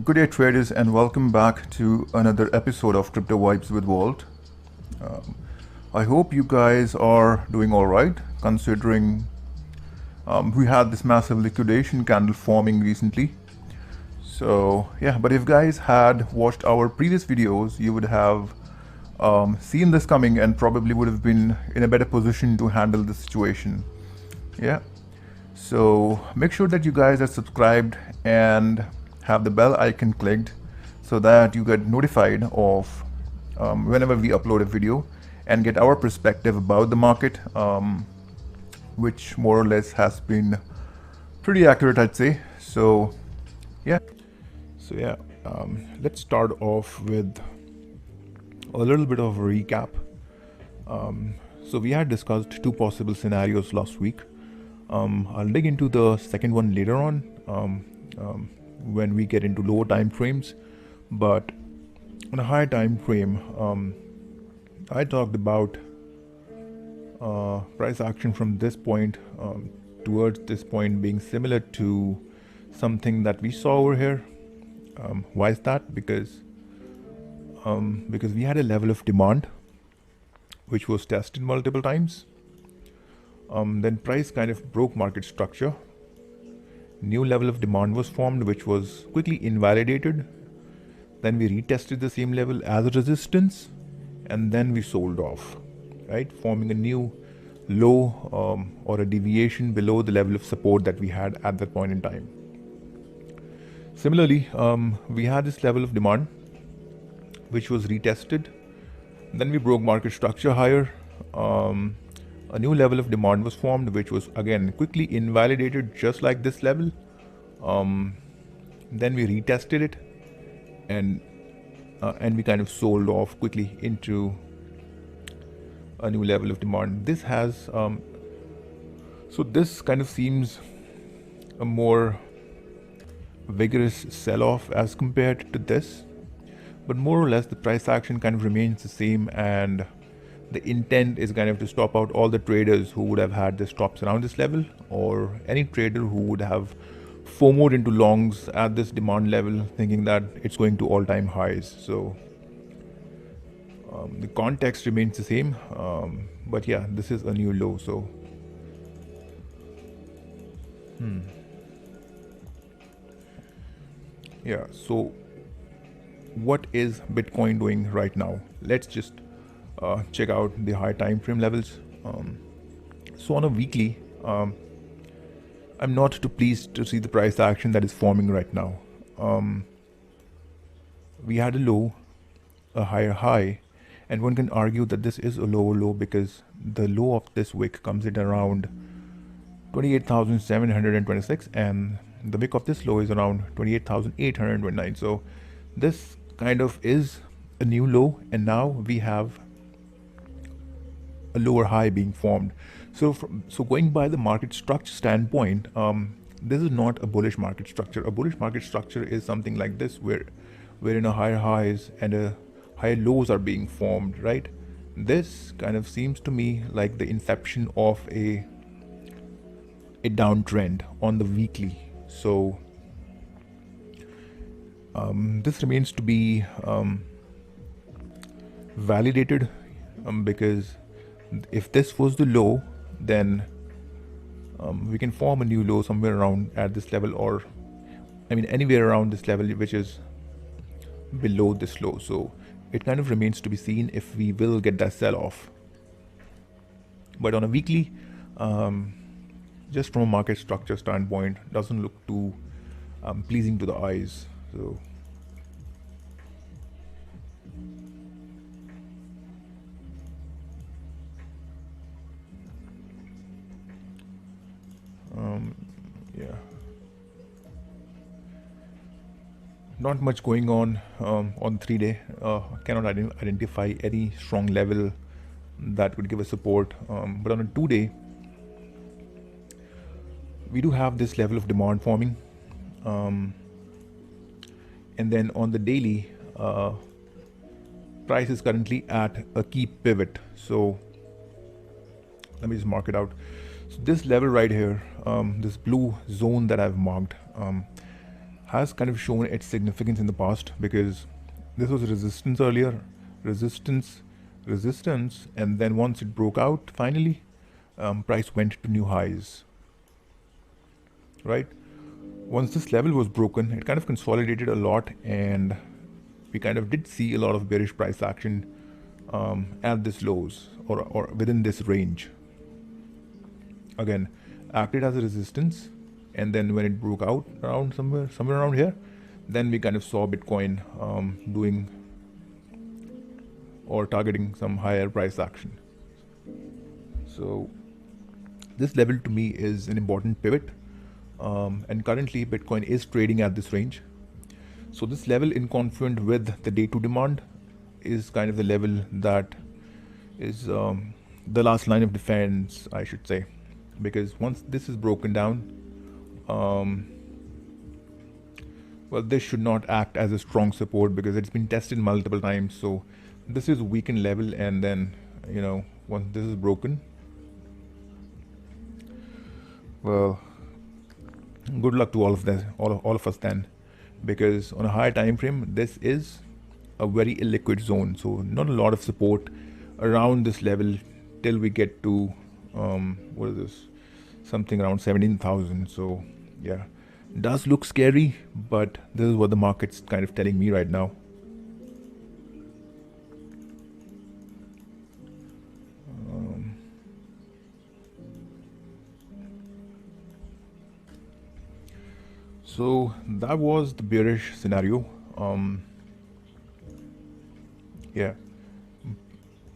Good day, traders, and welcome back to another episode of Crypto Vibes with Walt. I hope you guys are doing all right, considering we had this massive liquidation candle forming recently. So yeah, but if guys had watched our previous videos, you would have seen this coming and probably would have been in a better position to handle the situation. Yeah. So make sure that you guys are subscribed and have the bell icon clicked so that you get notified of whenever we upload a video and get our perspective about the market, which more or less has been pretty accurate, I'd say. So yeah, let's start off with a little bit of a recap. So we had discussed two possible scenarios last week. I'll dig into the second one later on when we get into lower time frames, but on a higher time frame, I talked about price action from this point towards this point being similar to something that we saw over here. Why is that? Because we had a level of demand which was tested multiple times. Then price kind of broke market structure. New level of demand was formed, which was quickly invalidated. Then we retested the same level as a resistance, and then we sold off, right? Forming a new low or a deviation below the level of support that we had at that point in time. Similarly, we had this level of demand, which was retested. Then we broke market structure higher. A new level of demand was formed, which was again quickly invalidated, just like this level. Then we retested it, and we kind of sold off quickly into a new level of demand. This has so this kind of seems a more vigorous sell-off as compared to this, but more or less the price action kind of remains the same, and the intent is kind of to stop out all the traders who would have had the stops around this level, or any trader who would have FOMO'd into longs at this demand level, thinking that it's going to all-time highs. So the context remains the same, but yeah, this is a new low. So yeah, so what is Bitcoin doing right now? Let's just check out the high time frame levels. So on a weekly, I'm not too pleased to see the price action that is forming right now. We had a low, a higher high, and one can argue that this is a lower low because the low of this wick comes in around 28,726, and the wick of this low is around 28,829. So this kind of is a new low, and now we have a lower high being formed. So going by the market structure standpoint, this is not a bullish market structure. A bullish market structure is something like this, wherein a higher highs and a higher lows are being formed, right? This kind of seems to me like the inception of a downtrend on the weekly. So this remains to be validated, because if this was the low, then we can form a new low somewhere around at this level, or I mean anywhere around this level which is below this low. So it kind of remains to be seen if we will get that sell off. But on a weekly, just from a market structure standpoint, doesn't look too pleasing to the eyes. So yeah, not much going on 3-day. Cannot identify any strong level that would give us support, but on a 2-day, we do have this level of demand forming, and then on the daily, price is currently at a key pivot. So let me just mark it out. So this level right here, this blue zone that I've marked, has kind of shown its significance in the past, because this was resistance earlier, resistance, resistance, and then once it broke out, finally, price went to new highs, right? Once this level was broken, it kind of consolidated a lot, and we kind of did see a lot of bearish price action at this lows, or within this range. Again, acted as a resistance, and then when it broke out around somewhere around here, then we kind of saw Bitcoin doing or targeting some higher price action. So this level to me is an important pivot, and currently Bitcoin is trading at this range. So this level, in confluent with the day 2 demand, is kind of the level that is the last line of defense, I should say, because once this is broken down, well, this should not act as a strong support because it's been tested multiple times. So this is a weakened level, and then, you know, once this is broken, well, good luck to all of us then, because on a higher time frame, this is a very illiquid zone. So not a lot of support around this level till we get to what is this? Something around 17,000. So yeah, it does look scary, but this is what the market's kind of telling me right now. So that was the bearish scenario. Yeah,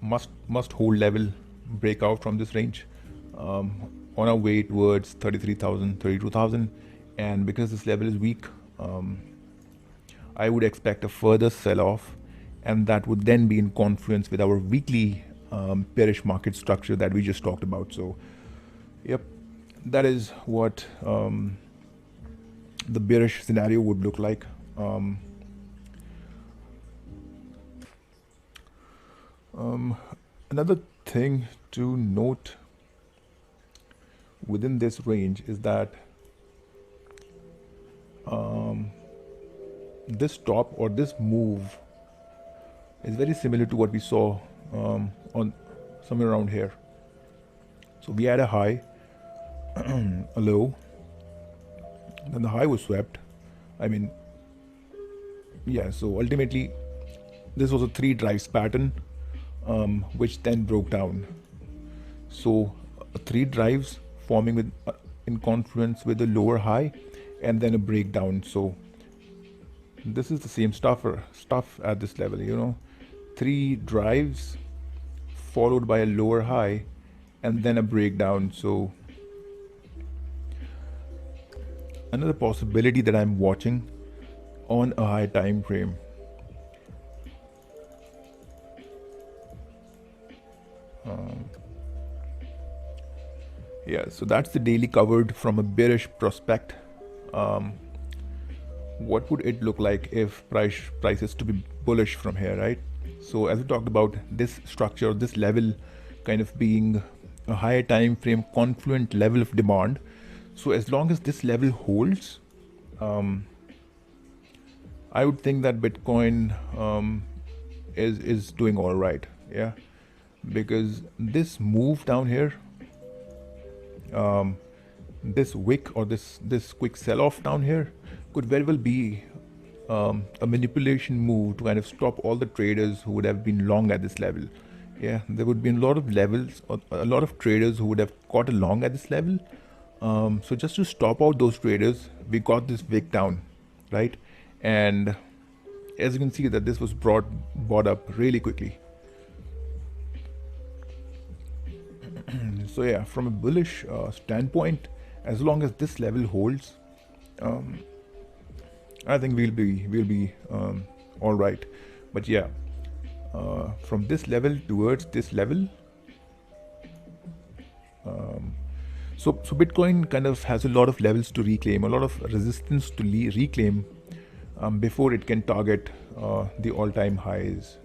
must hold level break out from this range on our way towards 33,000, 32,000, and because this level is weak, I would expect a further sell-off, and that would then be in confluence with our weekly bearish market structure that we just talked about. So yep, that is what the bearish scenario would look like. Another thing to note within this range is that this top or this move is very similar to what we saw on somewhere around here. So we had a high, a low, then the high was swept. I mean, yeah, so ultimately this was a 3 drives pattern, which then broke down. So 3 drives forming with in confluence with a lower high and then a breakdown. So this is the same stuff at this level, you know, 3 drives followed by a lower high and then a breakdown. So another possibility that I'm watching on a high time frame, yeah, so that's the daily covered from a bearish prospect. What would it look like if price is to be bullish from here, right? So as we talked about, this structure, this level kind of being a higher time frame confluent level of demand. So as long as this level holds, I would think that Bitcoin is doing all right, yeah, because this move down here, this wick or this quick sell-off down here could very well be a manipulation move to kind of stop all the traders who would have been long at this level. Yeah, there would be a lot of levels, or a lot of traders who would have caught along at this level. So just to stop out those traders, we got this wick down, right? And as you can see that this was bought up really quickly. So yeah, from a bullish standpoint, as long as this level holds, I think we'll be all right. But yeah, from this level towards this level, so Bitcoin kind of has a lot of levels to reclaim, a lot of resistance to reclaim before it can target the all-time highs.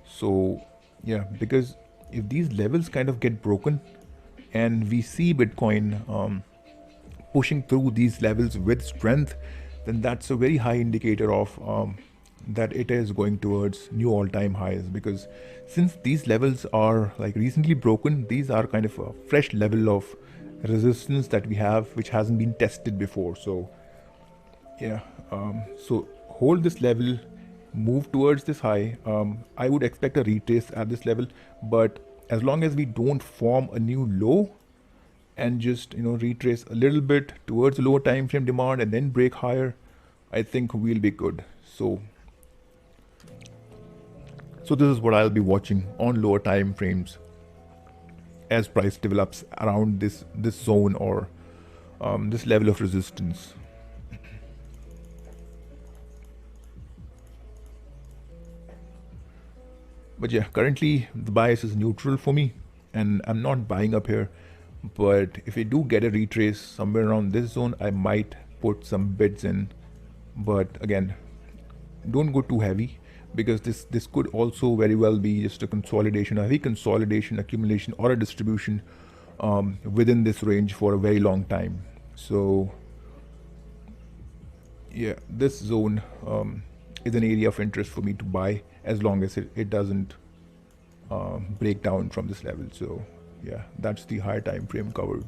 So yeah, because if these levels kind of get broken and we see Bitcoin pushing through these levels with strength, then that's a very high indicator of that it is going towards new all-time highs, because since these levels are like recently broken, these are kind of a fresh level of resistance that we have, which hasn't been tested before. So yeah, so hold this level, move towards this high. I would expect a retrace at this level, but as long as we don't form a new low and just retrace a little bit towards the lower time frame demand and then break higher, I think we'll be good. So this is what I'll be watching on lower time frames as price develops around this zone or this level of resistance. But yeah, currently the bias is neutral for me and I'm not buying up here. But if we do get a retrace somewhere around this zone, I might put some bids in. But again, don't go too heavy, because this could also very well be just a consolidation, a heavy consolidation, accumulation, or a distribution within this range for a very long time. So yeah, this zone is an area of interest for me to buy as long as it doesn't break down from this level. So yeah, that's the higher time frame covered.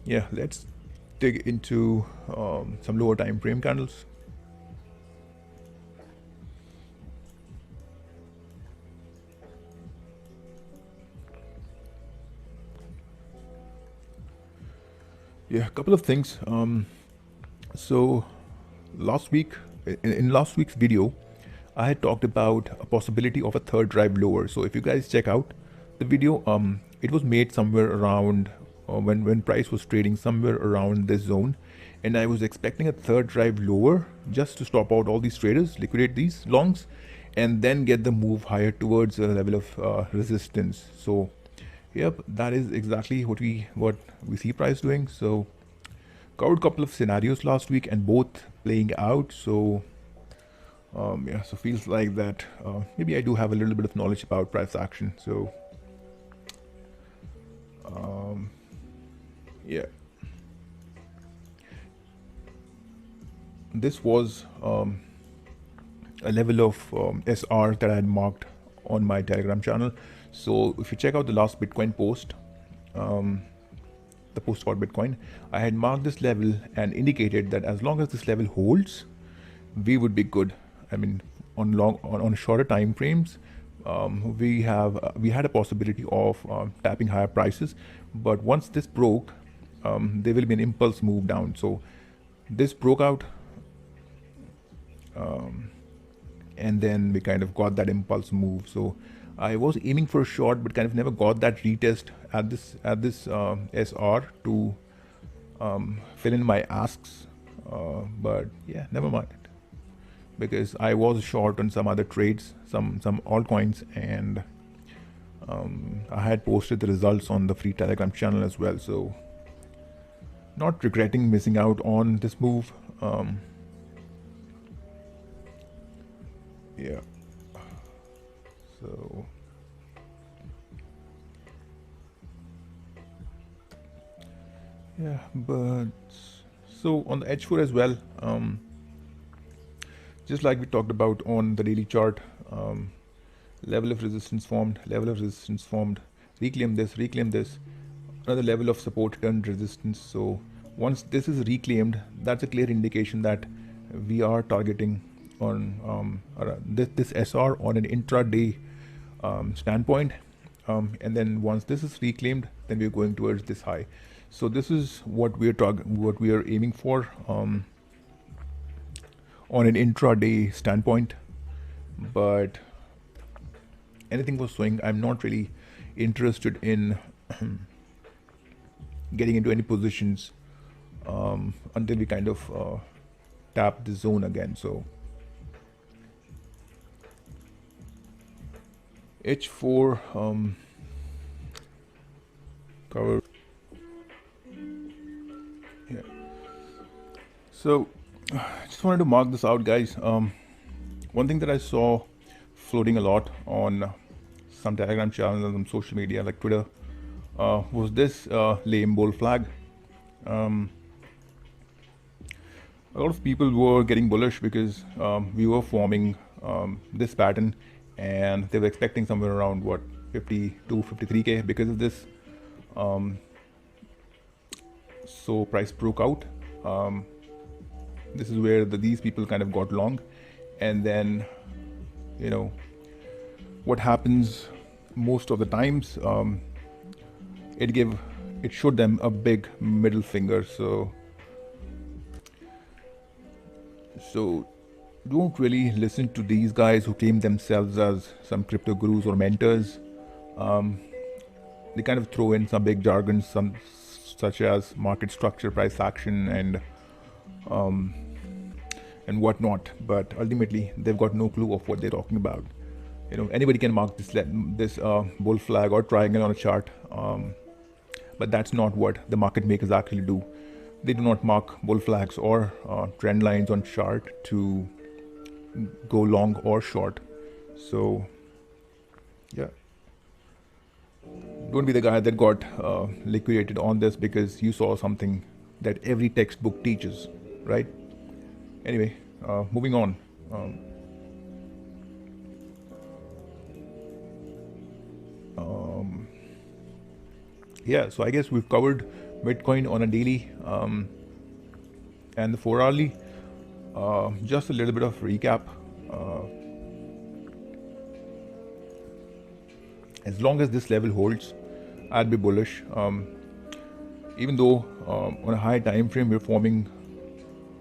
Yeah, let's dig into some lower time frame candles. Yeah, a couple of things. So last week, in last week's video, I had talked about a possibility of a third drive lower. So if you guys check out the video, it was made somewhere around when price was trading somewhere around this zone, and I was expecting a third drive lower just to stop out all these traders, liquidate these longs, and then get the move higher towards a level of resistance. So yep, that is exactly what we see price doing. So covered a couple of scenarios last week and both playing out. So yeah, so feels like that maybe I do have a little bit of knowledge about price action. So yeah, this was a level of SR that I had marked on my Telegram channel. So if you check out the last Bitcoin post, the post about Bitcoin, I had marked this level and indicated that as long as this level holds, we would be good. I mean, on shorter time frames, we had a possibility of tapping higher prices, but once this broke, there will be an impulse move down. So this broke out, and then we kind of got that impulse move. So I was aiming for a short, but kind of never got that retest at this SR to fill in my asks. But yeah, never mind, because I was short on some other trades, some altcoins, and I had posted the results on the free Telegram channel as well. So not regretting missing out on this move. Yeah. So yeah, but so on the H4 as well, just like we talked about on the daily chart, level of resistance formed, reclaim this, another level of support turned resistance. So once this is reclaimed, that's a clear indication that we are targeting on this SR on an intraday standpoint, and then once this is reclaimed, then we're going towards this high. So this is what we are aiming for on an intraday standpoint. But anything for swing, I'm not really interested in getting into any positions until we kind of tap the zone again. So H4 cover. Yeah. So I just wanted to mark this out, guys. One thing that I saw floating a lot on some Telegram channels and some social media like Twitter was this lame bull flag. a lot of people were getting bullish because we were forming this pattern, and they were expecting somewhere around what 52 53k because of this. So price broke out. This is where these people kind of got long, and then what happens most of the times, it showed them a big middle finger. So don't really listen to these guys who claim themselves as some crypto gurus or mentors. They kind of throw in some big jargon, such as market structure, price action, and whatnot. But ultimately, they've got no clue of what they're talking about. Anybody can mark this bull flag or triangle on a chart, but that's not what the market makers actually do. They do not mark bull flags or trend lines on chart to go long or short. So yeah, don't be the guy that got liquidated on this because you saw something that every textbook teaches, right? Anyway, moving on. Yeah, so I guess we've covered Bitcoin on a daily and the 4-hourly. Just a little bit of recap. As long as this level holds, I'll be bullish. Even though on a high time frame we're forming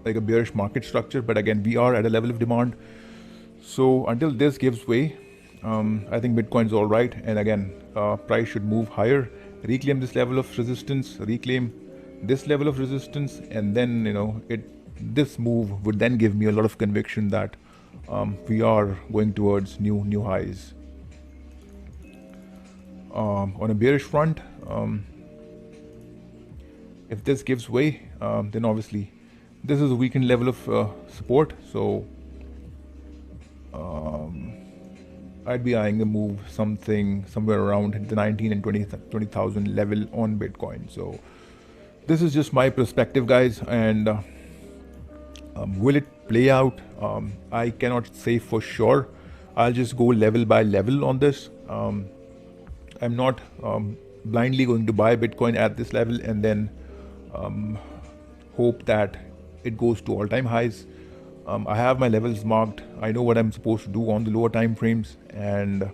like a bearish market structure, but again we are at a level of demand. So until this gives way, I think Bitcoin's all right. And again, price should move higher, reclaim this level of resistance, reclaim this level of resistance, and then this move would then give me a lot of conviction that we are going towards new highs. On a bearish front, if this gives way, then obviously this is a weakened level of support. So I'd be eyeing the move somewhere around the 19 and 20,000 level on Bitcoin. So this is just my perspective, guys, and will it play out? I cannot say for sure. I'll just go level by level on this. I'm not blindly going to buy Bitcoin at this level and then hope that it goes to all-time highs. I have my levels marked. I know what I'm supposed to do on the lower time frames, and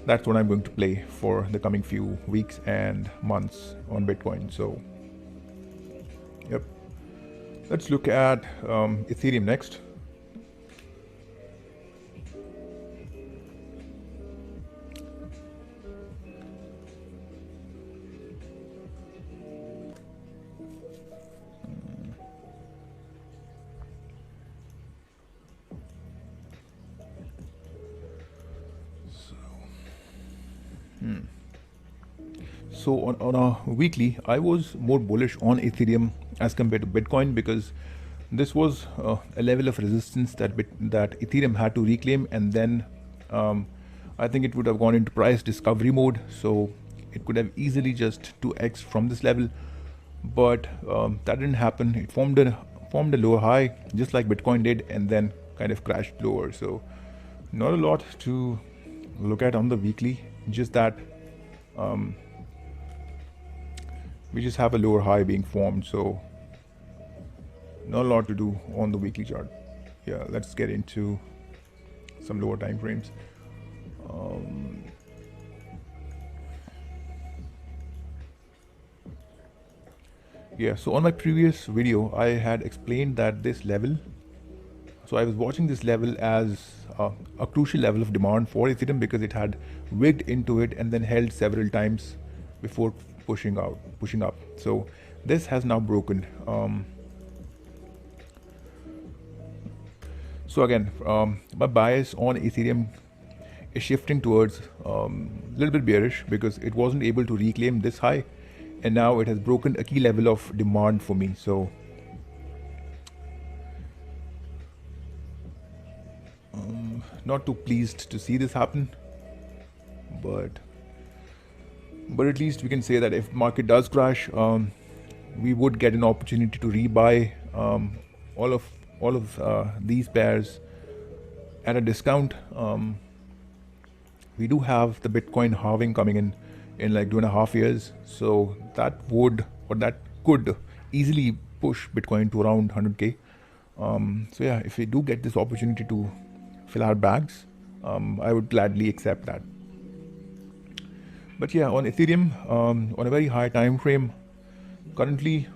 that's what I'm going to play for the coming few weeks and months on Bitcoin. So, yep. Let's look at Ethereum next. So on a weekly, I was more bullish on Ethereum as compared to Bitcoin because this was a level of resistance that Ethereum had to reclaim, and then I think it would have gone into price discovery mode. So it could have easily just 2x from this level, but that didn't happen. It formed a lower high just like Bitcoin did, and then kind of crashed lower. So not a lot to look at on the weekly, just that we just have a lower high being formed, so not a lot to do on the weekly chart. Yeah, let's get into some lower time frames. Yeah, so on my previous video I had explained that this level, so I was watching this level as a crucial level of demand for Ethereum because it had wigged into it and then held several times before pushing up. So this has now broken. So again, my bias on Ethereum is shifting towards a little bit bearish because it wasn't able to reclaim this high, and now it has broken a key level of demand for me. So not too pleased to see this happen, but at least we can say that if market does crash, we would get an opportunity to rebuy all of these pairs at a discount. We do have the Bitcoin halving coming in like 2.5 years, so that would, or that could easily push Bitcoin to around 100k. So yeah, if we do get this opportunity to fill our bags, I would gladly accept that. But yeah, on Ethereum, on a very high time frame, currently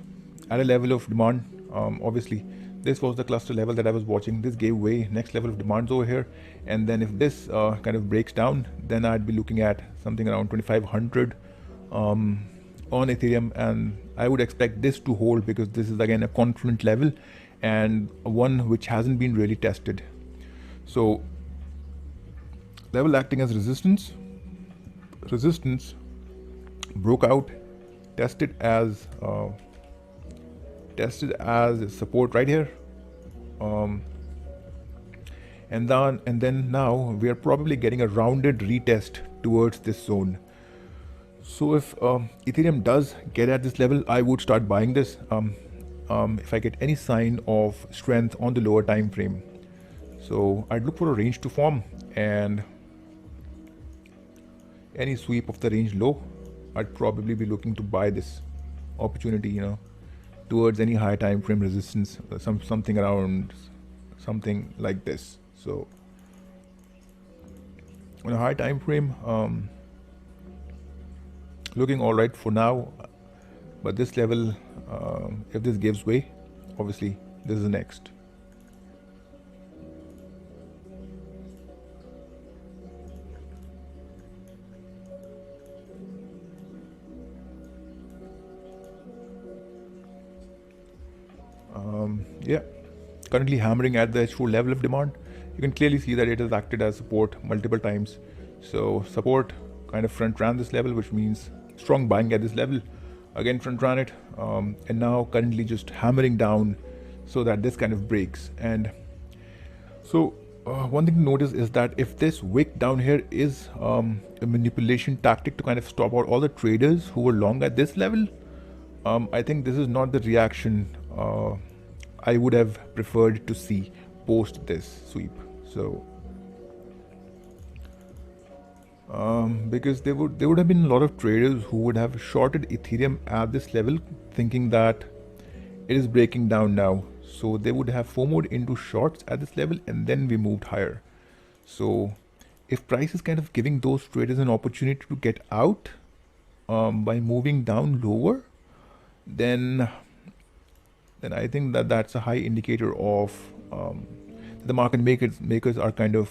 at a level of demand. Obviously, this was the cluster level that I was watching. This gave way, next level of demands over here, and then if this kind of breaks down, then I'd be looking at something around 2500 on Ethereum, and I would expect this to hold because this is again a confluent level and one which hasn't been really tested. So level acting as resistance broke out, tested as support right here, and then now we are probably getting a rounded retest towards this zone. So if Ethereum does get at this level, I would start buying this if I get any sign of strength on the lower time frame. So I'd look for a range to form, and any sweep of the range low, I'd probably be looking to buy this opportunity, towards any high time frame resistance, something around something like this. So on a high time frame, looking all right for now, but this level, if this gives way, obviously this is the next. Yeah, currently hammering at the H4 level of demand. You can clearly see that it has acted as support multiple times. So support kind of front ran this level, which means strong buying at this level. Again front ran it, and now currently just hammering down so that this kind of breaks. And so one thing to notice is that if this wick down here is a manipulation tactic to kind of stop out all the traders who were long at this level, I think this is not the reaction I would have preferred to see post this sweep. So because there would have been a lot of traders who would have shorted Ethereum at this level, thinking that it is breaking down now. So they would have FOMO'd into shorts at this level, and then we moved higher. So if price is kind of giving those traders an opportunity to get out by moving down lower, then I think that's a high indicator of the market makers are kind of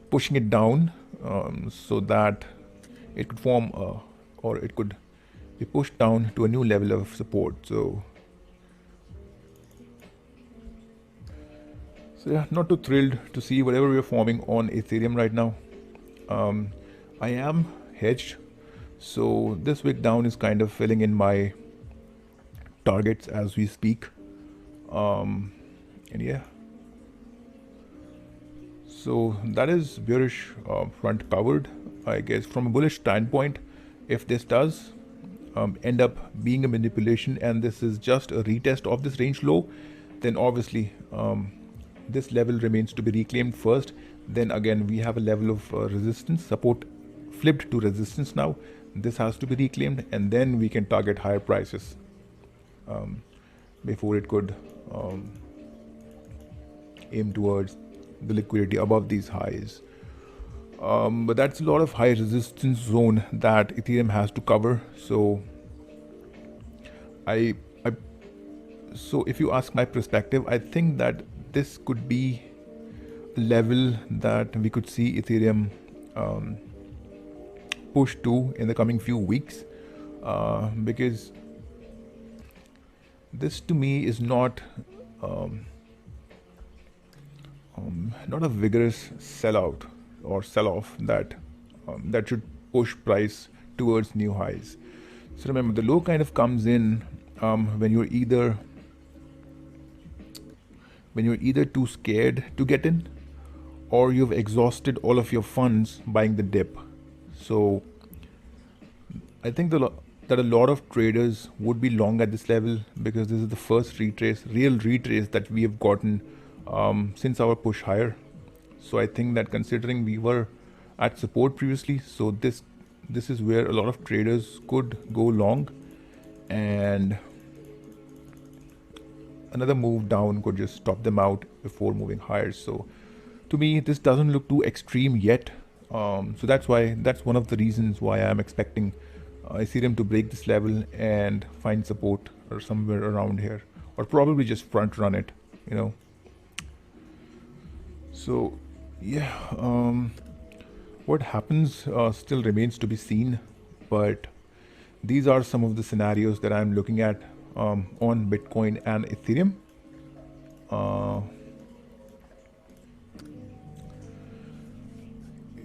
pushing it down so that it could form or it could be pushed down to a new level of support. So yeah, not too thrilled to see whatever we're forming on Ethereum right now. I am hedged, so this wick down is kind of filling in my targets as we speak, and yeah, so that is bearish front covered. I guess from a bullish standpoint, if this does end up being a manipulation and this is just a retest of this range low, then obviously this level remains to be reclaimed first. Then again we have a level of resistance, support flipped to resistance now. This has to be reclaimed, and then we can target higher prices before it could aim towards the liquidity above these highs. But that's a lot of high resistance zone that Ethereum has to cover. So so if you ask my perspective, I think that this could be a level that we could see Ethereum push to in the coming few weeks, because this to me is not a vigorous sellout or sell-off that should push price towards new highs. So remember, the low kind of comes in when you're either too scared to get in, or you've exhausted all of your funds buying the dip. So I think the that a lot of traders would be long at this level, because this is the first real retrace that we have gotten since our push higher. So I think that considering we were at support previously, so this is where a lot of traders could go long, and another move down could just stop them out before moving higher. So to me, this doesn't look too extreme yet. So that's one of the reasons why I'm expecting Ethereum to break this level and find support or somewhere around here, or probably just front run it, you know. So yeah, what happens still remains to be seen, but these are some of the scenarios that I'm looking at on Bitcoin and Ethereum.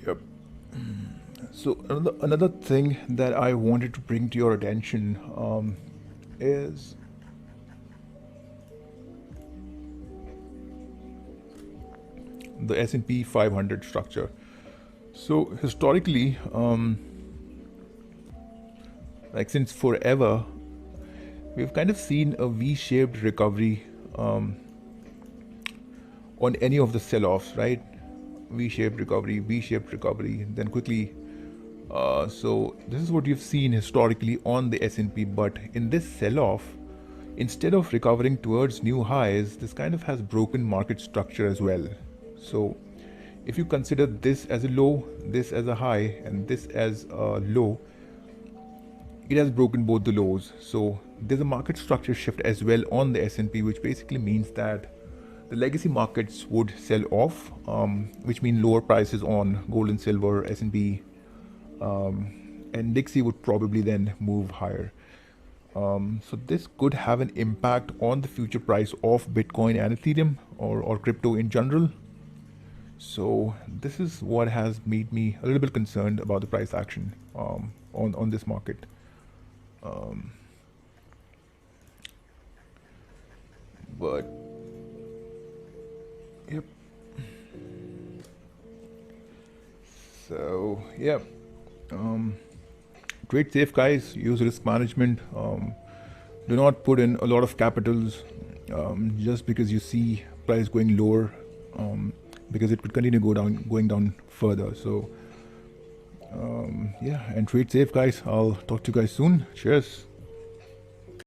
Yep. So another thing that I wanted to bring to your attention is the S&P 500 structure. So historically, like since forever, we've kind of seen a V-shaped recovery on any of the sell-offs, right? V-shaped recovery, then quickly. So this is what you've seen historically on the S&P, but in this sell-off, instead of recovering towards new highs, this kind of has broken market structure as well. So if you consider this as a low, this as a high, and this as a low, it has broken both the lows. So there's a market structure shift as well on the S&P, which basically means that the legacy markets would sell off, which means lower prices on gold and silver, S&P, and Dixie would probably then move higher. So this could have an impact on the future price of Bitcoin and Ethereum, or crypto in general. So this is what has made me a little bit concerned about the price action on this market. But yep. So yeah, trade safe, guys. Use risk management. Do not put in a lot of capitals just because you see price going lower, because it could continue going down further. So yeah, and trade safe, guys. I'll talk to you guys soon. Cheers.